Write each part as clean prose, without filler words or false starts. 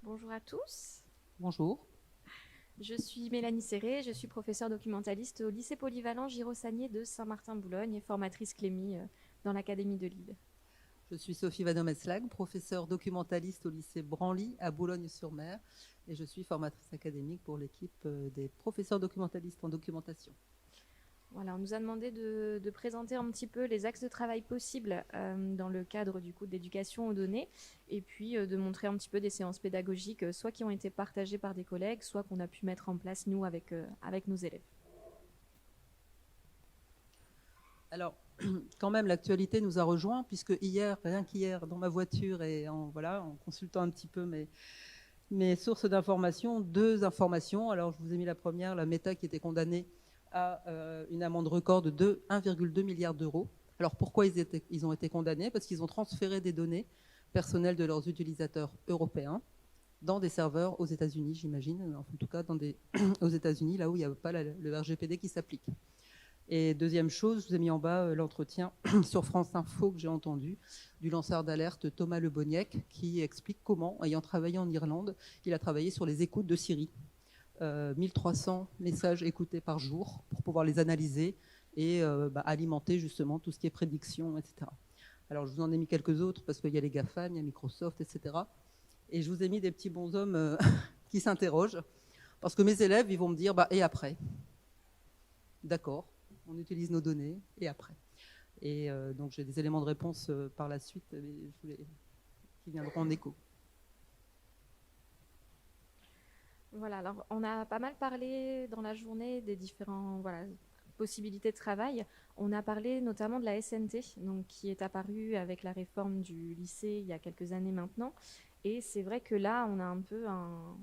Bonjour à tous. Bonjour. Je suis Mélanie Serré, je suis professeure documentaliste au lycée polyvalent Giraud-Sagné de Saint-Martin-Boulogne et formatrice Clémy dans l'Académie de Lille. Je suis Sophie Vanom-Eslag, professeure documentaliste au lycée Branly à Boulogne-sur-Mer et je suis formatrice académique pour l'équipe des professeurs documentalistes en documentation. Voilà, on nous a demandé de présenter un petit peu les axes de travail possibles dans le cadre du coup de l'éducation aux données et puis de montrer un petit peu des séances pédagogiques, soit qui ont été partagées par des collègues, soit qu'on a pu mettre en place nous avec nos élèves. Alors, quand même, l'actualité nous a rejoints, puisque hier, rien qu'hier, dans ma voiture et en consultant un petit peu mes sources d'informations, deux informations. Alors, je vous ai mis la première, la Meta qui était condamnée à une amende record de 1,2 milliard d'euros. Alors, pourquoi ils ont été condamnés? Parce qu'ils ont transféré des données personnelles de leurs utilisateurs européens dans des serveurs aux États-Unis, j'imagine, en tout cas aux États-Unis, là où il n'y a pas le RGPD qui s'applique. Et deuxième chose, je vous ai mis en bas l'entretien sur France Info que j'ai entendu du lanceur d'alerte Thomas Le Boniec qui explique comment, ayant travaillé en Irlande, il a travaillé sur les écoutes de Syrie. 1300 messages écoutés par jour pour pouvoir les analyser et alimenter justement tout ce qui est prédiction, etc. Alors je vous en ai mis quelques autres parce qu'il y a les GAFAM, il y a Microsoft, etc. Et je vous ai mis des petits bonshommes qui s'interrogent parce que mes élèves, ils vont me dire, et après? D'accord, on utilise nos données, et après? Et donc j'ai des éléments de réponse par la suite qui viendront en écho. Voilà, alors on a pas mal parlé dans la journée des différents possibilités de travail. On a parlé notamment de la SNT, donc, qui est apparue avec la réforme du lycée il y a quelques années maintenant. Et c'est vrai que là, on a un peu un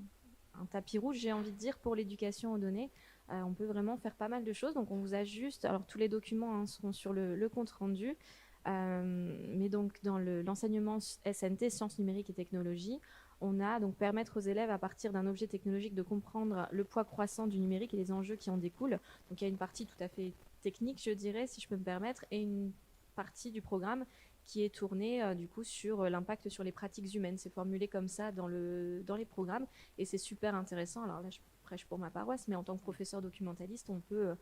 tapis rouge, j'ai envie de dire, pour l'éducation aux données. On peut vraiment faire pas mal de choses. Donc on vous a juste, alors tous les documents seront sur le compte rendu. Mais donc dans l'enseignement SNT, sciences numériques et technologies, on a donc permettre aux élèves à partir d'un objet technologique de comprendre le poids croissant du numérique et les enjeux qui en découlent. Donc il y a une partie tout à fait technique, je dirais, si je peux me permettre, et une partie du programme qui est tournée du coup sur l'impact sur les pratiques humaines. C'est formulé comme ça dans les programmes et c'est super intéressant. Alors là, je prêche pour ma paroisse, mais en tant que professeur documentaliste, on peut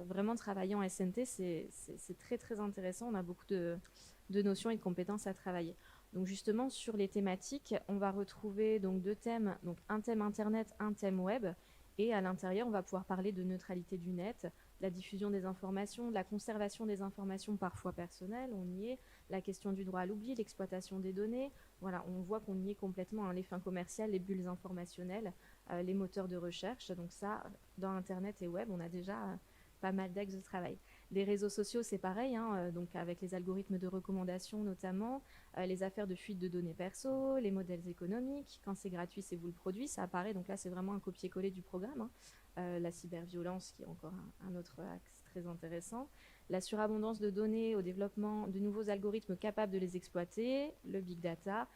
vraiment travailler en SNT. C'est très très intéressant. On a beaucoup de notions et de compétences à travailler. Donc justement sur les thématiques, on va retrouver donc deux thèmes, donc un thème internet, un thème web, et à l'intérieur on va pouvoir parler de neutralité du net, la diffusion des informations, de la conservation des informations parfois personnelles, on y est, la question du droit à l'oubli, l'exploitation des données, voilà, on voit qu'on y est complètement, hein, les fins commerciales, les bulles informationnelles, les moteurs de recherche, donc ça, dans internet et web, on a déjà pas mal d'axes de travail. Les réseaux sociaux, c'est pareil, hein, donc avec les algorithmes de recommandation notamment, les affaires de fuite de données perso, les modèles économiques, quand c'est gratuit, c'est vous le produit, ça apparaît, donc là c'est vraiment un copier-coller du programme, hein. La cyberviolence qui est encore un autre axe très intéressant, la surabondance de données au développement de nouveaux algorithmes capables de les exploiter, le big data,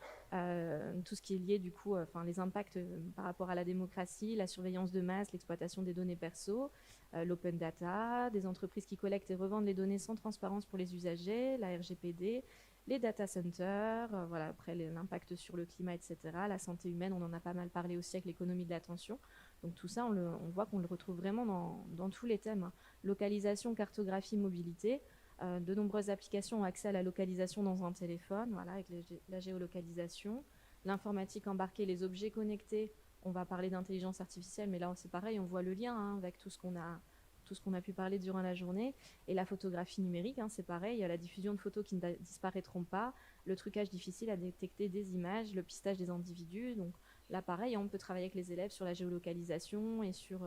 tout ce qui est lié du coup, les impacts par rapport à la démocratie, la surveillance de masse, l'exploitation des données perso, l'open data, des entreprises qui collectent et revendent les données sans transparence pour les usagers, la RGPD, les data centers, voilà, après l'impact sur le climat, etc., la santé humaine, on en a pas mal parlé aussi avec l'économie de l'attention. Donc tout ça, on voit qu'on le retrouve vraiment dans tous les thèmes, hein. Localisation, cartographie, mobilité. De nombreuses applications ont accès à la localisation dans un téléphone, voilà, avec la géolocalisation. L'informatique embarquée, les objets connectés. On va parler d'intelligence artificielle, mais là c'est pareil, on voit le lien, hein, avec tout ce qu'on a pu parler durant la journée. Et la photographie numérique, hein, c'est pareil, il y a la diffusion de photos qui ne disparaîtront pas, le trucage difficile à détecter des images, le pistage des individus. Donc là, pareil, on peut travailler avec les élèves sur la géolocalisation et sur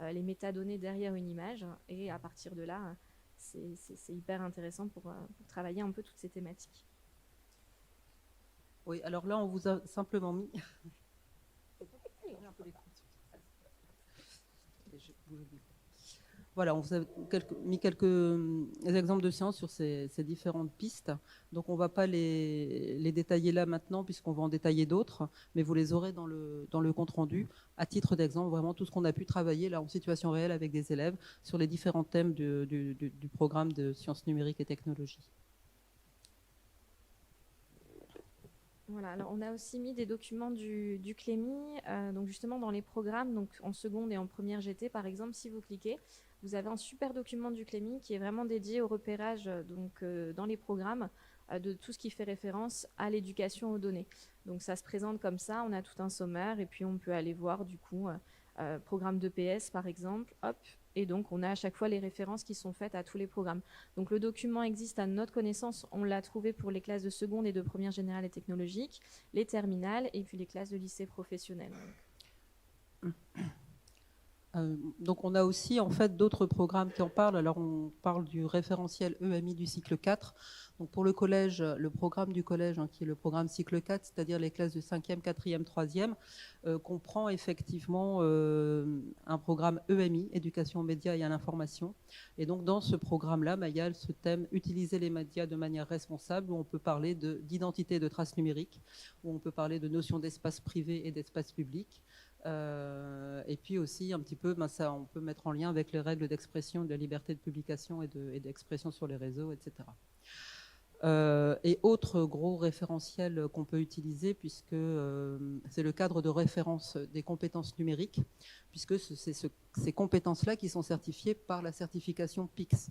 les métadonnées derrière une image. Et à partir de là, c'est hyper intéressant pour travailler un peu toutes ces thématiques. Oui, alors là, on vous a simplement mis. Voilà, on vous a mis quelques exemples de sciences sur ces différentes pistes. Donc, on ne va pas les détailler là maintenant, puisqu'on va en détailler d'autres, mais vous les aurez dans le compte rendu, à titre d'exemple, vraiment tout ce qu'on a pu travailler là en situation réelle avec des élèves sur les différents thèmes du programme de sciences numériques et technologies. Voilà, alors on a aussi mis des documents du Clémy, donc justement dans les programmes, donc en seconde et en première GT par exemple, si vous cliquez, vous avez un super document du Clémy qui est vraiment dédié au repérage dans les programmes de tout ce qui fait référence à l'éducation aux données. Donc ça se présente comme ça, on a tout un sommaire et puis on peut aller voir du coup programme d'EPS par exemple, hop, et donc on a à chaque fois les références qui sont faites à tous les programmes. Donc le document existe à notre connaissance, on l'a trouvé pour les classes de seconde et de première générale et technologique, les terminales et puis les classes de lycée professionnel. Donc on a aussi en fait d'autres programmes qui en parlent. Alors on parle du référentiel EMI du cycle 4. Donc pour le collège, le programme du collège, qui est le programme cycle 4, c'est-à-dire les classes de 5e, 4e, 3e, comprend effectivement un programme EMI, éducation aux médias et à l'information. Et donc dans ce programme-là, il y a ce thème utiliser les médias de manière responsable, où on peut parler d'identité et de traces numériques, où on peut parler de notions d'espace privé et d'espace public. Et puis aussi un petit peu, ça, on peut mettre en lien avec les règles d'expression, de la liberté de publication et d'expression sur les réseaux, etc. Et autre gros référentiel qu'on peut utiliser, puisque c'est le cadre de référence des compétences numériques, puisque c'est ces compétences-là qui sont certifiées par la certification PICS.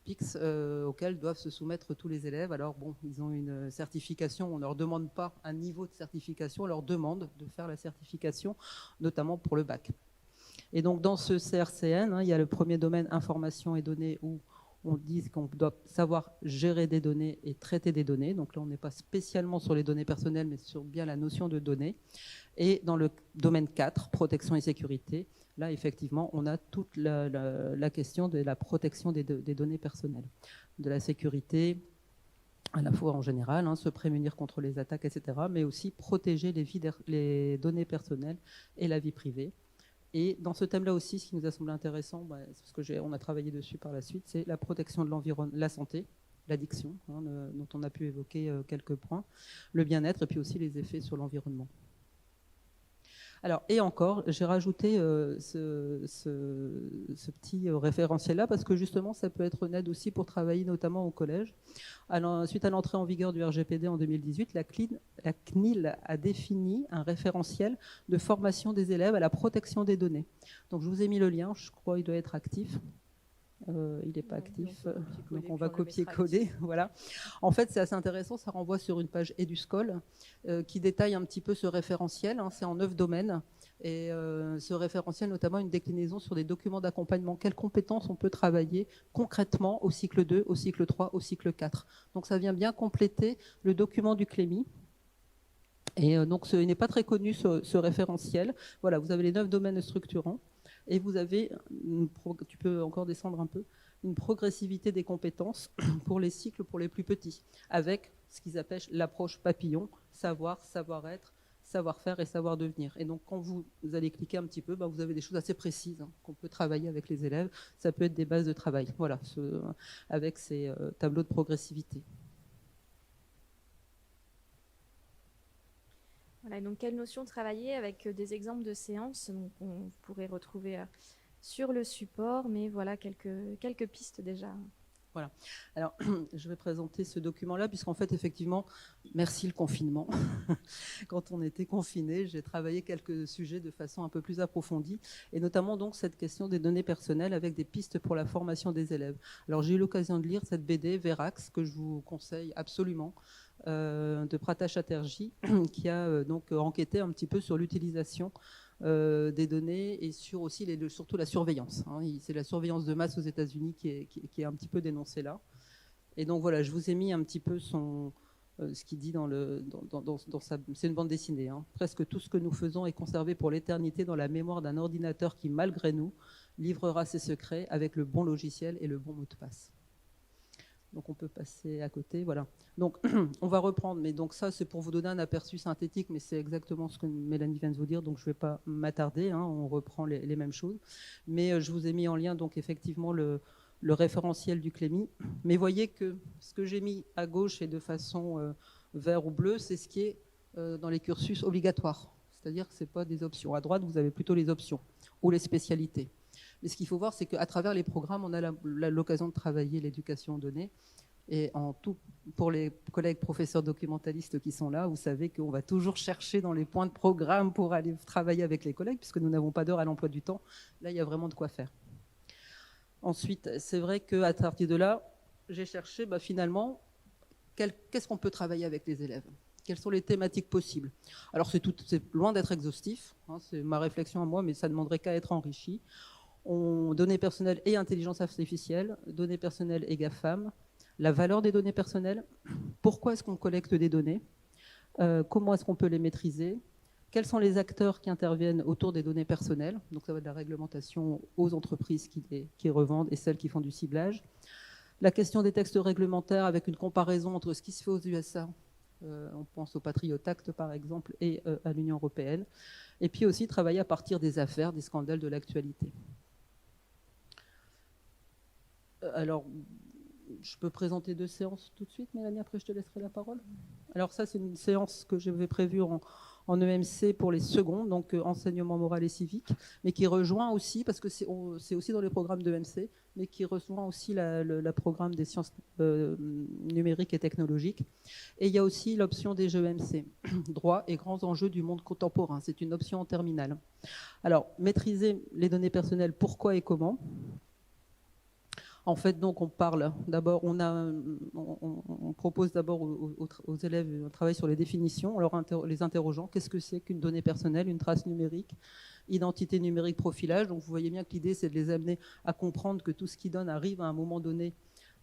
PICS auxquels doivent se soumettre tous les élèves. Alors bon, ils ont une certification, on ne leur demande pas un niveau de certification, on leur demande de faire la certification, notamment pour le bac. Et donc dans ce CRCN, il y a le premier domaine information et données, où on dit qu'on doit savoir gérer des données et traiter des données. Donc là, on n'est pas spécialement sur les données personnelles, mais sur bien la notion de données. Et dans le domaine 4, protection et sécurité, là, effectivement, on a toute la question de la protection des données personnelles, de la sécurité, à la fois en général, se prémunir contre les attaques, etc., mais aussi protéger les données personnelles et la vie privée. Et dans ce thème-là aussi, ce qui nous a semblé intéressant, parce qu'on a travaillé dessus par la suite, c'est la protection de l'environnement, la santé, l'addiction, dont on a pu évoquer quelques points, le bien-être et puis aussi les effets sur l'environnement. Alors, et encore, j'ai rajouté ce petit référentiel-là parce que justement, ça peut être une aide aussi pour travailler notamment au collège. Alors, suite à l'entrée en vigueur du RGPD en 2018, la CNIL a défini un référentiel de formation des élèves à la protection des données. Donc, je vous ai mis le lien, je crois qu'il doit être actif. Il n'est pas actif, donc on va copier-coller. Voilà. En fait, c'est assez intéressant, ça renvoie sur une page EduSchool qui détaille un petit peu ce référentiel. C'est en 9 domaines. Et ce référentiel, notamment une déclinaison sur des documents d'accompagnement. Quelles compétences on peut travailler concrètement au cycle 2, au cycle 3, au cycle 4. Donc ça vient bien compléter le document du Clémy. Et donc ce n'est pas très connu, ce référentiel. Voilà, vous avez les 9 domaines structurants. Et vous avez, tu peux encore descendre un peu, une progressivité des compétences pour les cycles pour les plus petits, avec ce qu'ils appellent l'approche papillon, savoir, savoir-être, savoir-faire et savoir-devenir. Et donc quand vous allez cliquer un petit peu, vous avez des choses assez précises qu'on peut travailler avec les élèves. Ça peut être des bases de travail, voilà, avec ces tableaux de progressivité. Voilà, donc quelle notion travailler avec des exemples de séances, donc on pourrait retrouver sur le support, mais voilà quelques pistes déjà. Voilà. Alors, je vais présenter ce document-là, puisqu'en fait, effectivement, merci le confinement. Quand on était confinés, j'ai travaillé quelques sujets de façon un peu plus approfondie, et notamment donc cette question des données personnelles avec des pistes pour la formation des élèves. Alors, j'ai eu l'occasion de lire cette BD, Verax, que je vous conseille absolument, de Prata Chatterjee, qui a donc enquêté un petit peu sur l'utilisation des données et sur aussi surtout la surveillance. C'est la surveillance de masse aux États-Unis qui est un petit peu dénoncée là. Et donc voilà, je vous ai mis un petit peu ce qu'il dit c'est une bande dessinée. Presque tout ce que nous faisons est conservé pour l'éternité dans la mémoire d'un ordinateur qui, malgré nous, livrera ses secrets avec le bon logiciel et le bon mot de passe. Donc on peut passer à côté, voilà. Donc on va reprendre, mais donc ça c'est pour vous donner un aperçu synthétique, mais c'est exactement ce que Mélanie vient de vous dire, donc je ne vais pas m'attarder, on reprend les mêmes choses. Mais je vous ai mis en lien donc effectivement le référentiel du Clémy. Mais voyez que ce que j'ai mis à gauche et de façon vert ou bleu, c'est ce qui est dans les cursus obligatoires. C'est-à-dire que ce n'est pas des options. À droite, vous avez plutôt les options ou les spécialités. Mais ce qu'il faut voir, c'est qu'à travers les programmes, on a l'occasion de travailler l'éducation aux données Et pour les collègues professeurs documentalistes qui sont là, vous savez qu'on va toujours chercher dans les points de programme pour aller travailler avec les collègues, puisque nous n'avons pas d'heure à l'emploi du temps. Là, il y a vraiment de quoi faire. Ensuite, c'est vrai qu'à partir de là, j'ai cherché finalement qu'est-ce qu'on peut travailler avec les élèves. Quelles sont les thématiques possibles? Alors, c'est loin d'être exhaustif, hein, c'est ma réflexion à moi, mais ça ne demanderait qu'à être enrichi. Données personnelles et intelligence artificielle, données personnelles et GAFAM, la valeur des données personnelles, pourquoi est-ce qu'on collecte des données, comment est-ce qu'on peut les maîtriser, quels sont les acteurs qui interviennent autour des données personnelles, donc ça va de la réglementation aux entreprises qui revendent et celles qui font du ciblage, la question des textes réglementaires avec une comparaison entre ce qui se fait aux USA, on pense au Patriot Act par exemple, et à l'Union européenne, et puis aussi travailler à partir des affaires, des scandales de l'actualité. Alors, je peux présenter 2 séances tout de suite, Mélanie, après je te laisserai la parole. Alors ça, c'est une séance que j'avais prévue en EMC pour les secondes, donc enseignement moral et civique, mais qui rejoint aussi, parce que c'est aussi dans les programmes d'EMC, mais qui rejoint aussi le programme des sciences numériques et technologiques. Et il y a aussi l'option des jeux EMC, droit et grands enjeux du monde contemporain. C'est une option en terminale. Alors, maîtriser les données personnelles, pourquoi et comment ? En fait, donc, on parle d'abord, on propose d'abord aux élèves un travail sur les définitions, les interrogeant. Qu'est-ce que c'est qu'une donnée personnelle, une trace numérique, identité numérique, profilage? Donc, vous voyez bien que l'idée, c'est de les amener à comprendre que tout ce qu'ils donnent arrive à un moment donné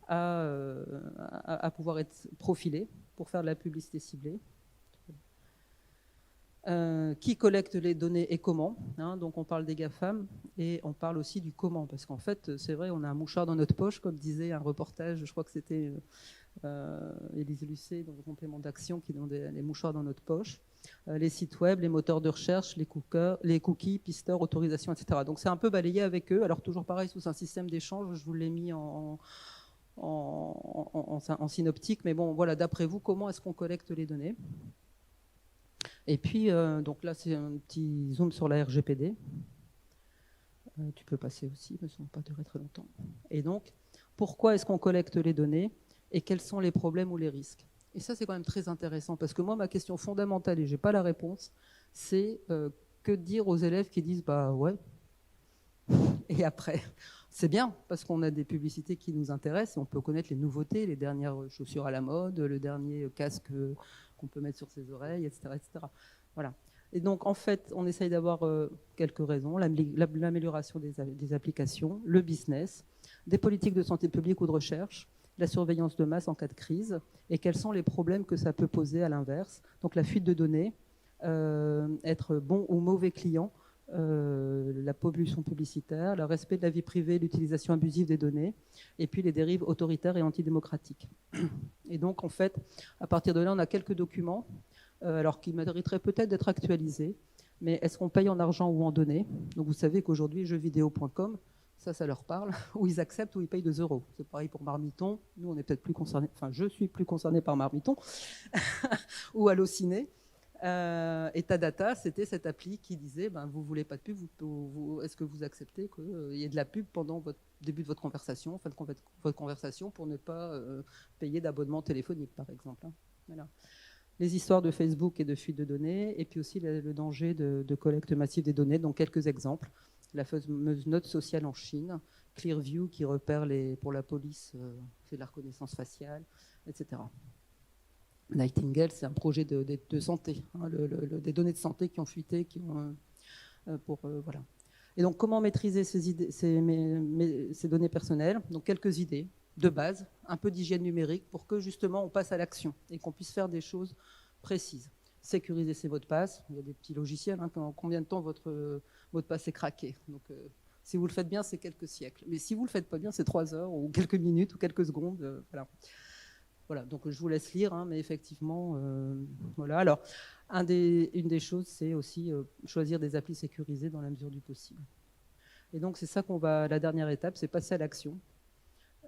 à pouvoir être profilé pour faire de la publicité ciblée. Qui collecte les données et comment, hein, donc on parle des GAFAM et on parle aussi du comment, parce qu'en fait c'est vrai, on a un mouchard dans notre poche, comme disait un reportage, je crois que c'était Élise Lucet dans le complément d'action, qui donne les mouchards dans notre poche, les sites web, les moteurs de recherche, les cookies, pisteurs, autorisations, etc. Donc c'est un peu balayé avec eux, alors toujours pareil sous un système d'échange, je vous l'ai mis en synoptique, mais bon voilà, d'après vous, comment est-ce qu'on collecte les données? Et puis, donc là, c'est un petit zoom sur la RGPD. Tu peux passer aussi, mais ça ne va pas durer très longtemps. Et donc, pourquoi est-ce qu'on collecte les données et quels sont les problèmes ou les risques? Et ça, c'est quand même très intéressant, parce que moi, ma question fondamentale, et je n'ai pas la réponse, c'est que dire aux élèves qui disent « bah ouais ». Et après, c'est bien, parce qu'on a des publicités qui nous intéressent, et on peut connaître les nouveautés, les dernières chaussures à la mode, le dernier casque qu'on peut mettre sur ses oreilles, etc., etc. Voilà. Et donc, en fait, on essaye d'avoir quelques raisons. L'amélioration des applications, le business, des politiques de santé publique ou de recherche, la surveillance de masse en cas de crise, et quels sont les problèmes que ça peut poser à l'inverse. Donc, la fuite de données, être bon ou mauvais client, la pollution publicitaire, le respect de la vie privée, l'utilisation abusive des données, et puis les dérives autoritaires et antidémocratiques. Et donc, en fait, à partir de là, on a quelques documents, alors qui mériteraient peut-être d'être actualisés, mais est-ce qu'on paye en argent ou en données? Donc, vous savez qu'aujourd'hui, jeuxvideo.com, ça leur parle, ou ils acceptent ou ils payent 2 €. C'est pareil pour Marmiton. Nous, on est peut-être plus concernés, enfin, je suis plus concerné par Marmiton, ou Allociné. Et Tadata, c'était cette appli qui disait vous voulez pas de pub, est-ce que vous acceptez qu'il y ait de la pub pendant le début de votre conversation, fin de votre conversation, pour ne pas payer d'abonnement téléphonique, par exemple, hein. Voilà. Les histoires de Facebook et de fuite de données, et puis aussi le danger de collecte massive des données. Donc quelques exemples. La fameuse note sociale en Chine, Clearview qui repère pour la police, fait de la reconnaissance faciale, etc. Nightingale, c'est un projet de santé, hein, des données de santé qui ont fuité, voilà. Et donc, comment maîtriser ces données personnelles? Donc, quelques idées de base, un peu d'hygiène numérique pour que justement on passe à l'action et qu'on puisse faire des choses précises. Sécuriser ses mots de passe. Il y a des petits logiciels, hein, en combien de temps votre mot de passe est craqué. Donc, si vous le faites bien, c'est quelques siècles. Mais si vous le faites pas bien, c'est 3 heures ou quelques minutes ou quelques secondes. Voilà. Voilà, donc je vous laisse lire, hein, mais effectivement, voilà. Alors, une des choses, c'est aussi choisir des applis sécurisées dans la mesure du possible. Et donc, c'est ça la dernière étape, c'est passer à l'action.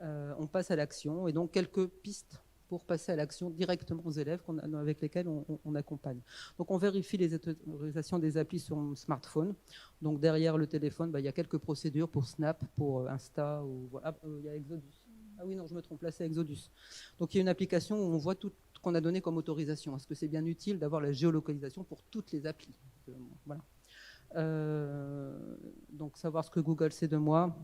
On passe à l'action, et donc quelques pistes pour passer à l'action directement aux élèves avec lesquels on accompagne. Donc, on vérifie les autorisations des applis sur mon smartphone. Donc, derrière le téléphone, il y a quelques procédures pour Snap, pour Insta, ou voilà, il y a Exodus. Ah Ah oui, non, je me trompe, là c'est Exodus. Donc il y a une application où on voit tout ce qu'on a donné comme autorisation. Est-ce que c'est bien utile d'avoir la géolocalisation pour toutes les applis? Voilà. Donc savoir ce que Google sait de moi.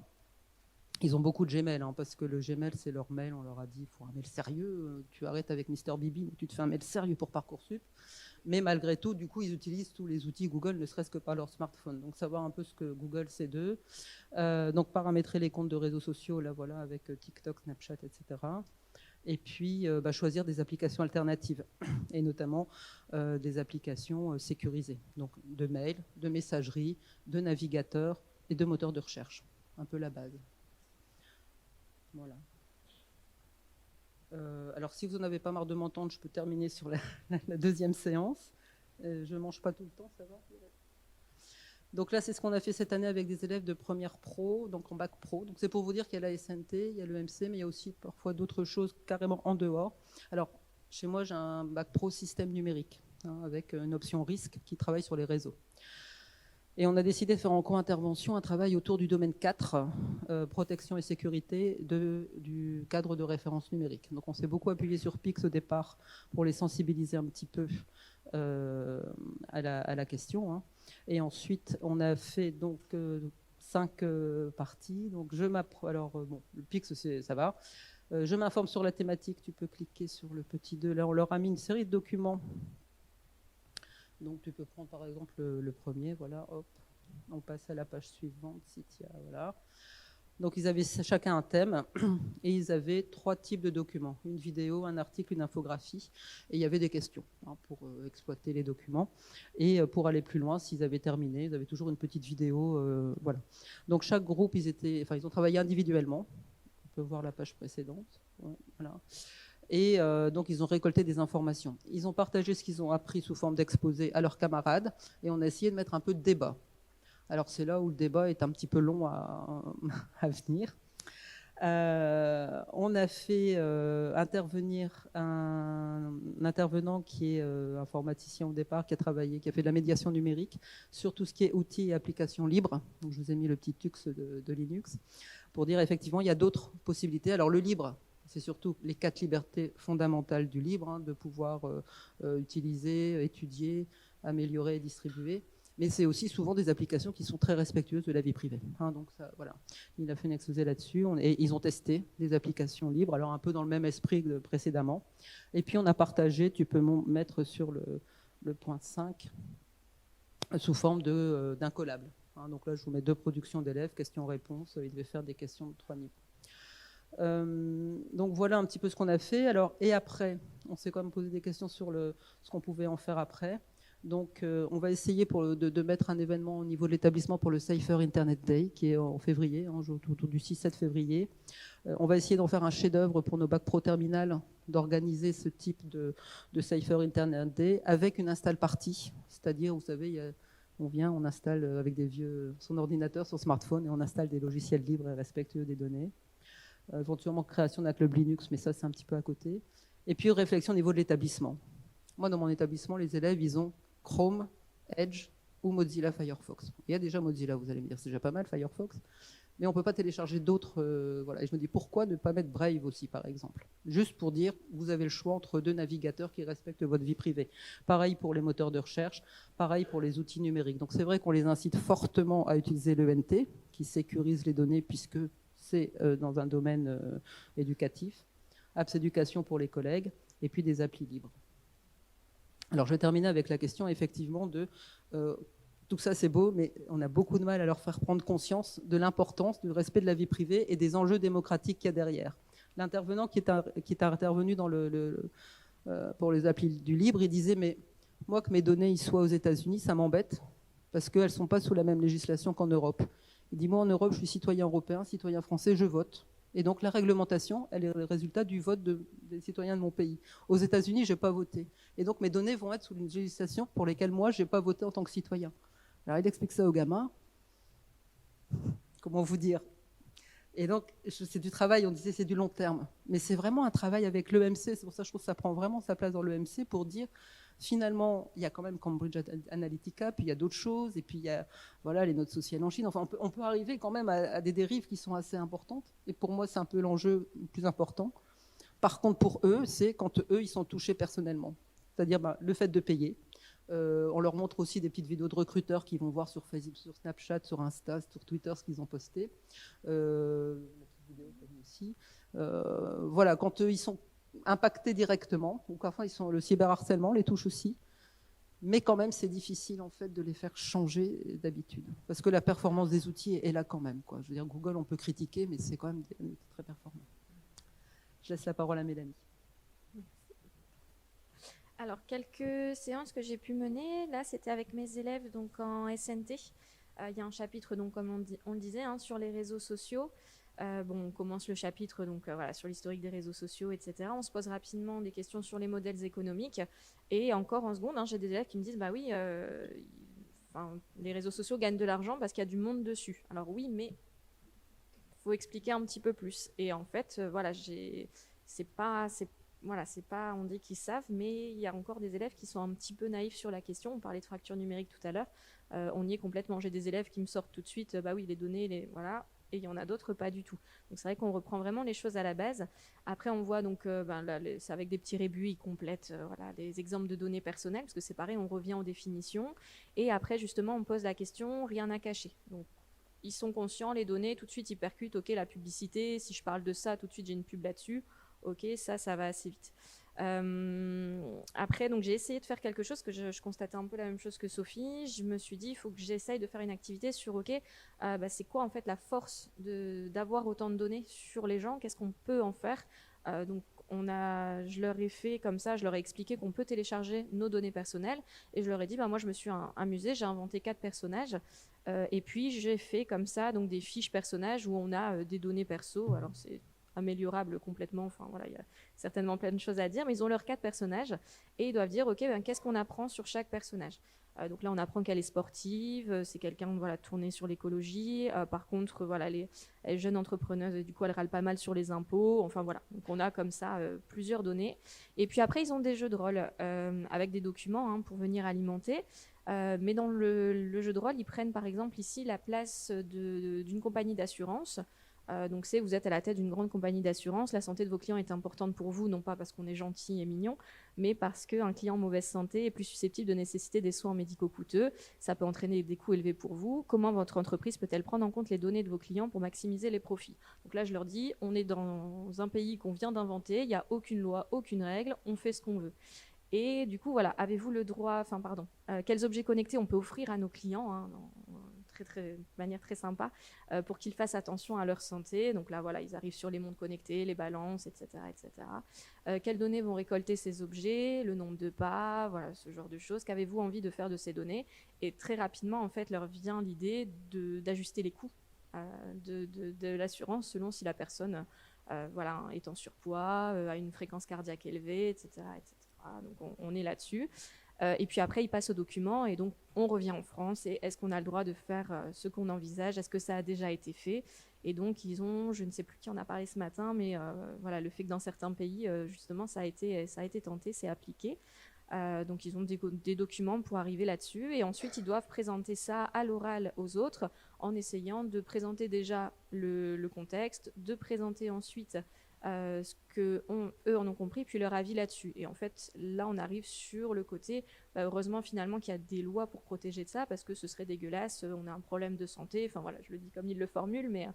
Ils ont beaucoup de Gmail, hein, parce que le Gmail, c'est leur mail. On leur a dit, il faut un mail sérieux. Tu arrêtes avec Mister Bibi, tu te fais un mail sérieux pour Parcoursup. Mais malgré tout, du coup, ils utilisent tous les outils Google, ne serait-ce que par leur smartphone. Donc, savoir un peu ce que Google sait d'eux. Donc, paramétrer les comptes de réseaux sociaux, là, voilà, avec TikTok, Snapchat, etc. Et puis, choisir des applications alternatives, et notamment des applications sécurisées. Donc, de mail, de messagerie, de navigateur et de moteur de recherche. Un peu la base. Voilà. Alors, si vous n'en avez pas marre de m'entendre, je peux terminer sur la deuxième séance. Je ne mange pas tout le temps, ça va? Donc là, c'est ce qu'on a fait cette année avec des élèves de première pro, donc en bac pro. Donc c'est pour vous dire qu'il y a la SNT, il y a l'EMC, mais il y a aussi parfois d'autres choses carrément en dehors. Alors, chez moi, j'ai un bac pro système numérique, hein, avec une option risque qui travaille sur les réseaux. Et on a décidé de faire en co-intervention un travail autour du domaine 4, protection et sécurité du cadre de référence numérique. Donc on s'est beaucoup appuyé sur PIX au départ pour les sensibiliser un petit peu à la question. Hein. Et ensuite, on a fait donc 5 parties. Donc alors bon, le PIX, ça va. Je m'informe sur la thématique. Tu peux cliquer sur le petit 2. Là, on leur a mis une série de documents. Donc tu peux prendre par exemple le premier, voilà, hop, on passe à la page suivante, voilà. Donc ils avaient chacun un thème et ils avaient 3 types de documents, une vidéo, un article, une infographie, et il y avait des questions pour exploiter les documents. Et pour aller plus loin, s'ils avaient terminé, ils avaient toujours une petite vidéo, voilà. Donc chaque groupe, ils ont travaillé individuellement. On peut voir la page précédente, ouais, voilà. Et donc, ils ont récolté des informations. Ils ont partagé ce qu'ils ont appris sous forme d'exposé à leurs camarades et on a essayé de mettre un peu de débat. Alors, c'est là où le débat est un petit peu long à venir. On a fait intervenir un intervenant qui est informaticien au départ, qui a fait de la médiation numérique sur tout ce qui est outils et applications libres. Donc, je vous ai mis le petit tux de Linux pour dire effectivement, il y a d'autres possibilités. Alors, le libre, c'est surtout les 4 libertés fondamentales du libre, hein, de pouvoir utiliser, étudier, améliorer et distribuer. Mais c'est aussi souvent des applications qui sont très respectueuses de la vie privée. Hein, donc ça, voilà. Il a fait un exposé là-dessus. Et ils ont testé des applications libres, alors un peu dans le même esprit que précédemment. Et puis on a partagé, tu peux mettre sur le point 5, sous forme d'un collab. Hein, donc là, je vous mets 2 productions d'élèves, questions-réponses. Ils devaient faire des questions de 3 niveaux. Donc voilà un petit peu ce qu'on a fait. Alors, et après, on s'est quand même posé des questions sur ce qu'on pouvait en faire après. Donc on va essayer de mettre un événement au niveau de l'établissement pour le Safer Internet Day, qui est en février, hein, autour du 6-7 février. On va essayer d'en faire un chef-d'œuvre pour nos bacs pro terminales, d'organiser ce type de Safer Internet Day avec une install party, c'est-à-dire, vous savez, on vient, on installe avec son ordinateur, son smartphone, et on installe des logiciels libres et respectueux des données. Éventuellement création d'un club Linux, mais ça c'est un petit peu à côté. Et puis réflexion au niveau de l'établissement. Moi dans mon établissement, les élèves, ils ont Chrome, Edge ou Mozilla Firefox. Il y a déjà Mozilla, vous allez me dire, c'est déjà pas mal Firefox, mais on ne peut pas télécharger d'autres. Voilà. Et je me dis, pourquoi ne pas mettre Brave aussi, par exemple? Juste pour dire, vous avez le choix entre 2 navigateurs qui respectent votre vie privée. Pareil pour les moteurs de recherche, pareil pour les outils numériques. Donc c'est vrai qu'on les incite fortement à utiliser l'ENT, qui sécurise les données puisque c'est dans un domaine éducatif, Apps Éducation pour les collègues, et puis des applis libres. Alors je vais terminer avec la question effectivement de tout ça c'est beau, mais on a beaucoup de mal à leur faire prendre conscience de l'importance du respect de la vie privée et des enjeux démocratiques qu'il y a derrière. L'intervenant qui est intervenu pour les applis du libre, il disait mais moi que mes données soient aux États-Unis, ça m'embête parce qu'elles ne sont pas sous la même législation qu'en Europe. Il dit, moi en Europe, je suis citoyen européen, citoyen français, je vote. Et donc la réglementation, elle est le résultat du vote des citoyens de mon pays. Aux États-Unis, je n'ai pas voté. Et donc mes données vont être sous une législation pour lesquelles moi, je n'ai pas voté en tant que citoyen. Alors il explique ça aux gamins. Comment vous dire? Et donc c'est du travail, on disait c'est du long terme. Mais c'est vraiment un travail avec l'EMC, c'est pour ça que je trouve que ça prend vraiment sa place dans l'EMC pour dire finalement, il y a quand même Cambridge Analytica, puis il y a d'autres choses, et puis il y a les notes sociales en Chine. Enfin, on peut arriver quand même à des dérives qui sont assez importantes. Et pour moi, c'est un peu l'enjeu le plus important. Par contre, pour eux, c'est quand eux, ils sont touchés personnellement. C'est-à-dire le fait de payer. On leur montre aussi des petites vidéos de recruteurs qui vont voir sur Facebook, sur Snapchat, sur Insta, sur Twitter ce qu'ils ont posté. Aussi. Voilà, quand eux, ils sont impactés directement, donc enfin, le cyberharcèlement les touche aussi. Mais quand même, c'est difficile en fait de les faire changer d'habitude, parce que la performance des outils est là quand même, quoi. Je veux dire, Google, on peut critiquer, mais c'est quand même très performant. Je laisse la parole à Mélanie. Alors, quelques séances que j'ai pu mener, là, c'était avec mes élèves donc en SNT. Il y a un chapitre, donc, comme on le disait, sur les réseaux sociaux. On commence le chapitre donc, sur l'historique des réseaux sociaux, etc. On se pose rapidement des questions sur les modèles économiques. Et encore en seconde, j'ai des élèves qui me disent, bah oui, les réseaux sociaux gagnent de l'argent parce qu'il y a du monde dessus. Alors oui, mais il faut expliquer un petit peu plus. Et en fait, c'est pas, on dit qu'ils savent, mais il y a encore des élèves qui sont un petit peu naïfs sur la question. On parlait de fracture numérique tout à l'heure. On y est complètement. J'ai des élèves qui me sortent tout de suite, bah oui, les données, voilà. Et il y en a d'autres pas du tout. Donc c'est vrai qu'on reprend vraiment les choses à la base. Après, on voit donc, c'est avec des petits rébus, ils complètent les exemples de données personnelles, parce que c'est pareil, on revient aux définitions. Et après, justement, on pose la question, rien à cacher. Donc, ils sont conscients, les données, tout de suite, ils percutent, ok, la publicité, si je parle de ça, tout de suite, j'ai une pub là-dessus. Ok, ça va assez vite. Après, donc j'ai essayé de faire quelque chose que je constatais un peu la même chose que Sophie. Je me suis dit, il faut que j'essaye de faire une activité sur, ok, c'est quoi en fait la force d'avoir autant de données sur les gens, qu'est-ce qu'on peut en faire. Donc je leur ai fait comme ça, je leur ai expliqué qu'on peut télécharger nos données personnelles et je leur ai dit, moi je me suis amusée, j'ai inventé 4 personnages et puis j'ai fait comme ça donc des fiches personnages où on a des données perso. Alors c'est améliorable complètement, enfin voilà, il y a certainement plein de choses à dire, mais ils ont leurs 4 personnages et ils doivent dire, ok, qu'est-ce qu'on apprend sur chaque personnage. Donc là, on apprend qu'elle est sportive, c'est quelqu'un tourné sur l'écologie. Par contre, elle est jeune entrepreneuse et du coup, elle râle pas mal sur les impôts. Enfin voilà, donc on a comme ça plusieurs données. Et puis après, ils ont des jeux de rôle avec des documents pour venir alimenter. Mais dans le jeu de rôle, ils prennent par exemple ici la place d'une compagnie d'assurance. Donc vous êtes à la tête d'une grande compagnie d'assurance, la santé de vos clients est importante pour vous, non pas parce qu'on est gentil et mignon, mais parce qu'un client en mauvaise santé est plus susceptible de nécessiter des soins médicaux coûteux, ça peut entraîner des coûts élevés pour vous. Comment votre entreprise peut-elle prendre en compte les données de vos clients pour maximiser les profits? Donc là, je leur dis, on est dans un pays qu'on vient d'inventer, il n'y a aucune loi, aucune règle, on fait ce qu'on veut. Et du coup, voilà, avez-vous le droit, quels objets connectés on peut offrir à nos clients, de manière très sympa, pour qu'ils fassent attention à leur santé. Donc là, voilà, ils arrivent sur les montres connectées, les balances, etc. etc. Quelles données vont récolter ces objets, le nombre de pas, voilà, ce genre de choses. Qu'avez-vous envie de faire de ces données? Et très rapidement, en fait, leur vient l'idée d'ajuster les coûts de l'assurance selon si la personne est en surpoids, a une fréquence cardiaque élevée, etc. etc. Donc on est là-dessus. Et puis après, ils passent au document et donc on revient en France. Et est-ce qu'on a le droit de faire ce qu'on envisage? Est-ce que ça a déjà été fait? Et donc ils ont, je ne sais plus qui en a parlé ce matin, mais le fait que dans certains pays, justement, ça a été tenté, c'est appliqué. Donc ils ont des documents pour arriver là-dessus. Et ensuite, ils doivent présenter ça à l'oral aux autres en essayant de présenter déjà le contexte, de présenter ensuite ce qu'eux en ont compris, puis leur avis là-dessus. Et en fait, là, on arrive sur le côté, heureusement finalement qu'il y a des lois pour protéger de ça, parce que ce serait dégueulasse, on a un problème de santé, enfin voilà, je le dis comme ils le formulent, mais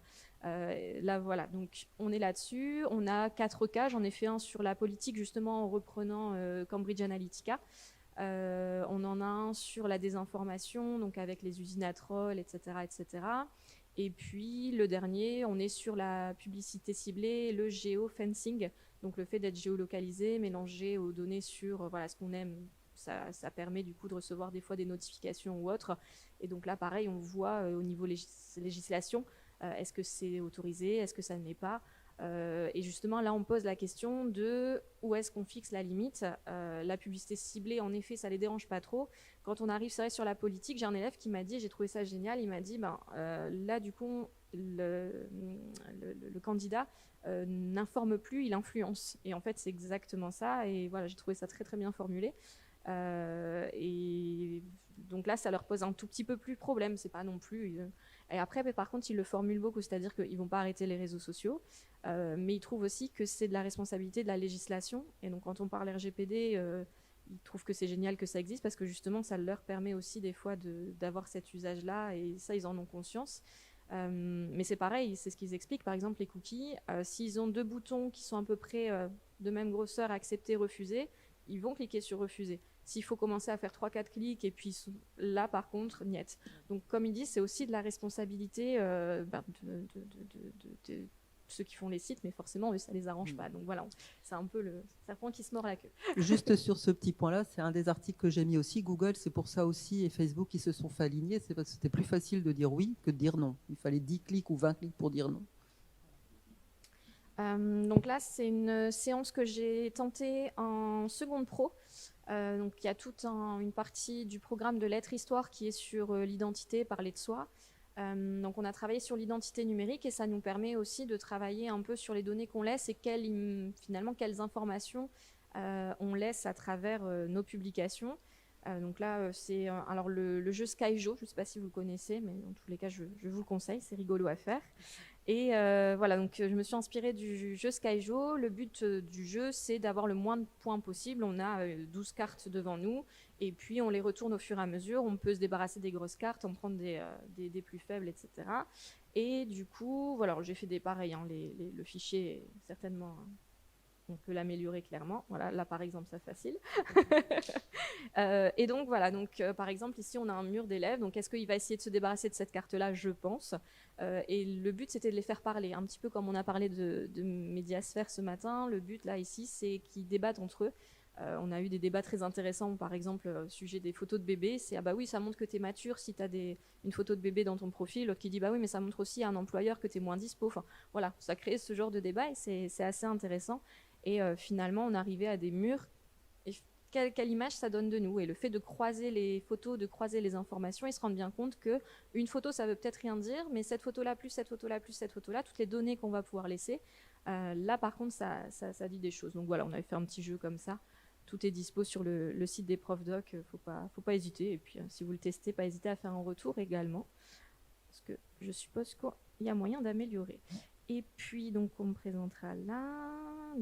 là, voilà, donc on est là-dessus. On a 4 cas, j'en ai fait un sur la politique, justement, en reprenant Cambridge Analytica. On en a un sur la désinformation, donc avec les usines à trolls, etc., etc. Et puis le dernier, on est sur la publicité ciblée, le géofencing, donc le fait d'être géolocalisé, mélangé aux données sur ce qu'on aime. Ça permet du coup de recevoir des fois des notifications ou autres. Et donc là, pareil, on voit au niveau législation, est-ce que c'est autorisé, est-ce que ça ne l'est pas? Et justement, là, on pose la question de où est-ce qu'on fixe la limite. La publicité ciblée, en effet, ça les dérange pas trop. Quand on arrive, c'est vrai, sur la politique, j'ai un élève qui m'a dit, j'ai trouvé ça génial, il m'a dit, là, du coup, le candidat n'informe plus, il influence. Et en fait, c'est exactement ça. Et voilà, j'ai trouvé ça très, très bien formulé. Et donc là, ça leur pose un tout petit peu plus de problème. C'est pas non plus. Et après, mais par contre, ils le formulent beaucoup, c'est-à-dire qu'ils vont pas arrêter les réseaux sociaux, mais ils trouvent aussi que c'est de la responsabilité de la législation. Et donc, quand on parle RGPD, ils trouvent que c'est génial que ça existe parce que justement, ça leur permet aussi des fois d'avoir cet usage-là, et ça, ils en ont conscience. Mais c'est pareil, c'est ce qu'ils expliquent. Par exemple, les cookies, s'ils ont 2 boutons qui sont à peu près de même grosseur, accepter, refuser, ils vont cliquer sur refuser. S'il faut commencer à faire 3-4 clics, et puis là, par contre, niet. Donc, comme ils disent, c'est aussi de la responsabilité de ceux qui font les sites, mais forcément, eux, ça les arrange pas. Donc voilà, c'est un peu le serpent qui se mord la queue. Juste sur ce petit point-là, c'est un des articles que j'ai mis aussi. Google, c'est pour ça aussi, et Facebook, qui se sont fait aligner. C'est parce que c'était plus facile de dire oui que de dire non. Il fallait 10 clics ou 20 clics pour dire non. Donc là, c'est une séance que j'ai tentée en seconde pro. Donc il y a toute une partie du programme de lettres histoire qui est sur l'identité, parler de soi. Donc on a travaillé sur l'identité numérique, et ça nous permet aussi de travailler un peu sur les données qu'on laisse et finalement quelles informations on laisse à travers nos publications. Donc là, c'est alors le jeu Skyjo, je ne sais pas si vous le connaissez, mais dans tous les cas, je vous le conseille, c'est rigolo à faire. Et voilà, donc je me suis inspirée du jeu Skyjo. Le but du jeu, c'est d'avoir le moins de points possible. On a 12 cartes devant nous, et puis on les retourne au fur et à mesure. On peut se débarrasser des grosses cartes, en prendre des plus faibles, etc. Et du coup, voilà, j'ai fait des pareils. Hein, le fichier est certainement... on peut l'améliorer clairement. Voilà, là par exemple, c'est facile. Et donc voilà, donc par exemple ici on a un mur d'élèves. Donc est-ce qu'il va essayer de se débarrasser de cette carte-là? Je pense. Et le but c'était de les faire parler, un petit peu comme on a parlé de Médiasphère ce matin. Le but là ici, c'est qu'ils débattent entre eux. On a eu des débats très intéressants, par exemple au sujet des photos de bébés. C'est ah bah oui, ça montre que tu es mature si tu as une photo de bébé dans ton profil. L'autre qui dit bah oui, mais ça montre aussi à un employeur que tu es moins dispo. Enfin voilà, ça crée ce genre de débat, et c'est assez intéressant. Et finalement, on arrivait à des murs. Et quelle image ça donne de nous? Et le fait de croiser les photos, de croiser les informations, ils se rendent bien compte qu'une photo, ça veut peut-être rien dire, mais cette photo-là, plus cette photo-là, plus cette photo-là, toutes les données qu'on va pouvoir laisser, là, par contre, ça dit des choses. Donc voilà, on avait fait un petit jeu comme ça. Tout est dispo sur le site des profs doc. Faut pas hésiter. Et puis, si vous le testez, pas hésiter à faire un retour également. Parce que je suppose qu'il y a moyen d'améliorer. Et puis, donc, on me présentera là.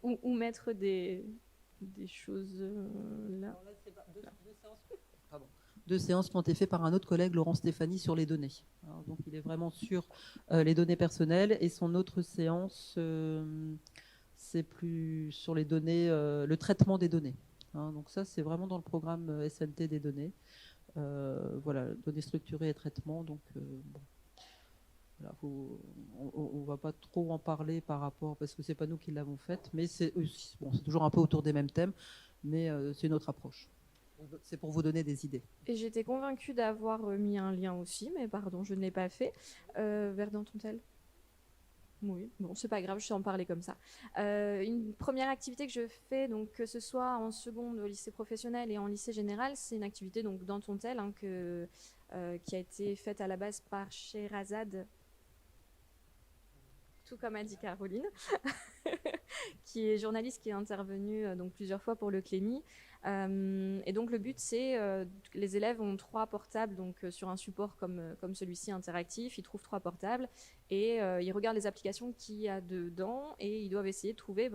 ou mettre des choses là. Deux séances qui ont été faites par un autre collègue, Laurent Stéphanie, sur les données. Alors, donc, il est vraiment sur les données personnelles. Et son autre séance, c'est plus sur les données, le traitement des données. Donc ça, c'est vraiment dans le programme SNT des données. Voilà, données structurées et traitement. Donc, bon. Voilà, on ne va pas trop en parler par rapport, parce que ce n'est pas nous qui l'avons faite, mais c'est toujours un peu autour des mêmes thèmes, mais c'est une autre approche. C'est pour vous donner des idées. Et j'étais convaincue d'avoir mis un lien aussi, mais pardon, je ne l'ai pas fait. Verdun Tontel. Oui, bon, c'est pas grave, je sais en parler comme ça. Une première activité que je fais, donc que ce soit en seconde au lycée professionnel et en lycée général, c'est une activité donc dans Tontel, hein, qui a été faite à la base par Sherazade, tout comme a dit Caroline, qui est journaliste, qui est intervenue donc plusieurs fois pour le Clémy. Et donc le but, c'est que les élèves ont 3 portables, donc sur un support comme celui-ci interactif. Ils trouvent 3 portables, et ils regardent les applications qu'il y a dedans, et ils doivent essayer de trouver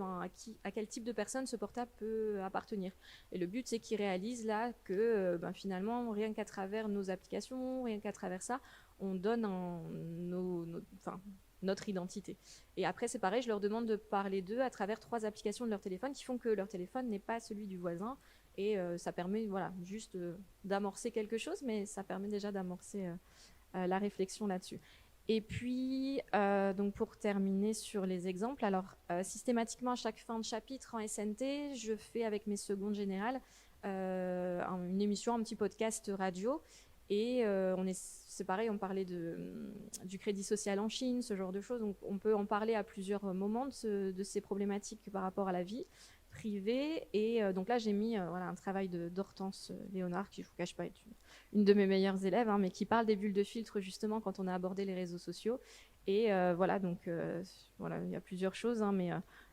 à quel type de personne ce portable peut appartenir. Et le but, c'est qu'ils réalisent là que finalement, rien qu'à travers nos applications, rien qu'à travers ça, on donne notre identité. Et après, c'est pareil, je leur demande de parler d'eux à travers 3 applications de leur téléphone qui font que leur téléphone n'est pas celui du voisin. Et ça permet juste d'amorcer quelque chose, mais ça permet déjà d'amorcer la réflexion là-dessus. Et puis, donc pour terminer sur les exemples, alors systématiquement à chaque fin de chapitre en SNT, je fais avec mes secondes générales une émission, un petit podcast radio. Et c'est pareil, on parlait du crédit social en Chine, ce genre de choses. Donc on peut en parler à plusieurs moments de ces problématiques par rapport à la vie privée. Et donc là, j'ai mis un travail d'Hortense Léonard, qui, je ne vous cache pas, est une de mes meilleures élèves, hein, mais qui parle des bulles de filtre justement quand on a abordé les réseaux sociaux. Et donc il y a plusieurs choses, hein, mais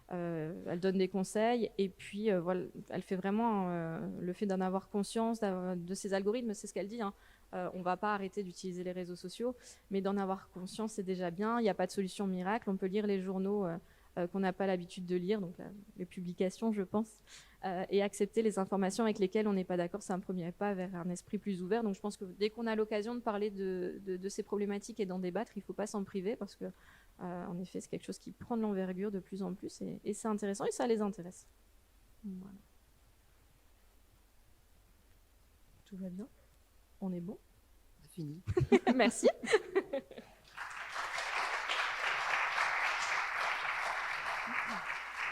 Elle donne des conseils et puis voilà, elle fait vraiment le fait d'en avoir conscience de ces algorithmes, c'est ce qu'elle dit, hein. On ne va pas arrêter d'utiliser les réseaux sociaux, mais d'en avoir conscience, c'est déjà bien. Il n'y a pas de solution miracle. On peut lire les journaux qu'on n'a pas l'habitude de lire, donc les publications, je pense, et accepter les informations avec lesquelles on n'est pas d'accord. C'est un premier pas vers un esprit plus ouvert. Donc je pense que dès qu'on a l'occasion de parler de ces problématiques et d'en débattre, il ne faut pas s'en priver parce que, en effet, c'est quelque chose qui prend de l'envergure de plus en plus et c'est intéressant et ça les intéresse. Voilà. Tout va bien? On est bon? Fini. Merci.